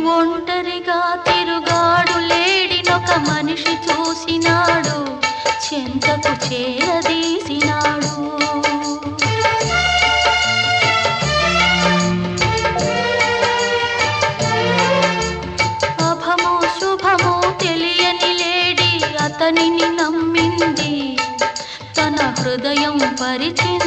ఒంటరిగా తిరుగాడు లేడినొక మనిషి చూసినాడు, చెంతకు చేరదీసినాడు. అభమో శుభమో తెలియని లేడి అతనిని నమ్మింది, తన హృదయం పరిచింది.